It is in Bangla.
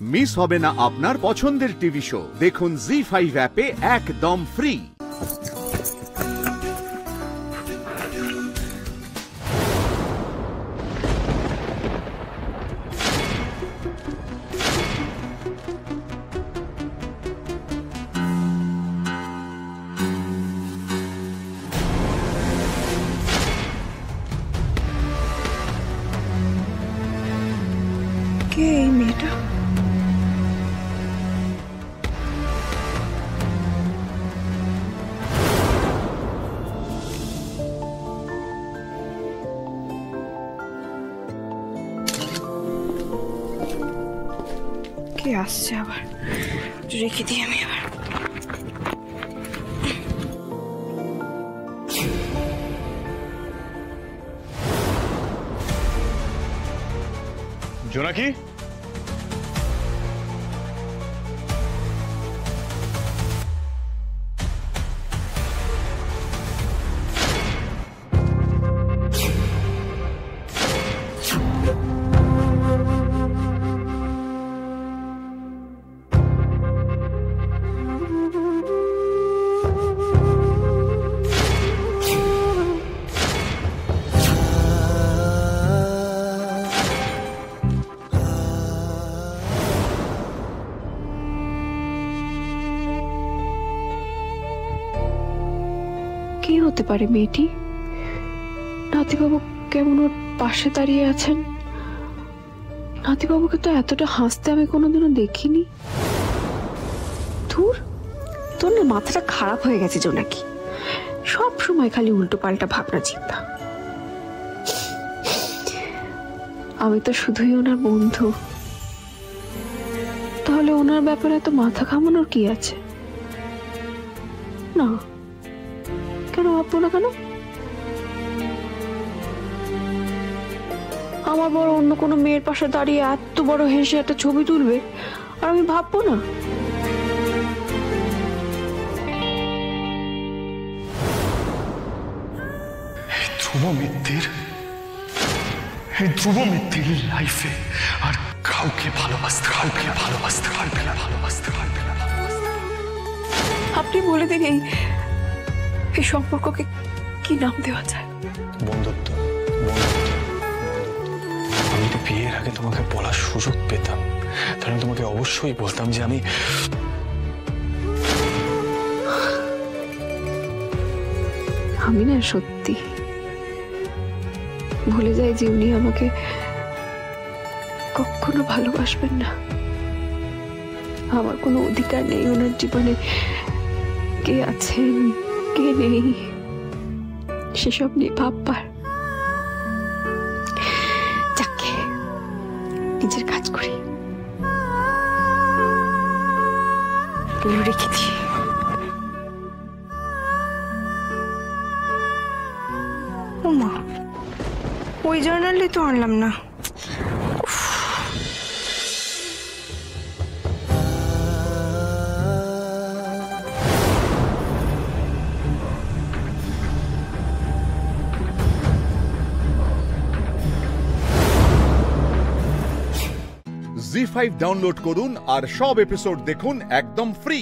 মিস হবে না আপনার পছন্দের টিভি শো। দেখুন জি5 অ্যাপে একদম ফ্রি। কে এই মেয়েটা? কে আসছে আবার? রেখে দিই আমি আবার। জোনাকি, কে হতে পারে মেয়েটি? নাতিবাবু কেমন ওর পাশে দাঁড়িয়ে আছেন। নাতিবাবুকে তো এতটা হাসতে আমি কোনোদিনও দেখিনি। ধুর, তোর না মাথাটা খারাপ হয়ে গেছে জোনাকি। সব সময় খালি উল্টো পাল্টা ভাবনা চিন্তা। আমি তো শুধুই ওনার বন্ধু, তাহলে ওনার ব্যাপারে এত মাথা ঘামানোর কি আছে? না, কেন ভাববো না? কেন আমার বড় অন্য কোনো মেয়ের পাশে দাঁড়িয়ে এত বড় হেসে একটা ছবি তুলবে আর আমি ভাববো না? ধ্রুব মিত্তির লাইফে আর কাউকে ভালোবাসতে পারবে না। আপনি বলে দিন এই সম্পর্ককে কি নাম দেওয়া যায়? বন্ধুত্ব। আমি তো বিয়ের আগে তোমাকে বলার সুযোগ পেতাম, তাহলে তোমাকে অবশ্যই বলতাম যে আমি না সত্যি ভুলে যাই যে উনি আমাকে কখনো ভালোবাসবেন না। আমার কোনো অধিকার নেই ওনার জীবনে কে আছেন কে নেই সেসব নিয়ে ভাববার। যাকে নিজের কাজ করি, রেখে দিই। ওমা, ওই জার্নালই তো আনলাম না। জি5 ডাউনলোড করুন আর সব এপিসোড দেখুন একদম ফ্রি।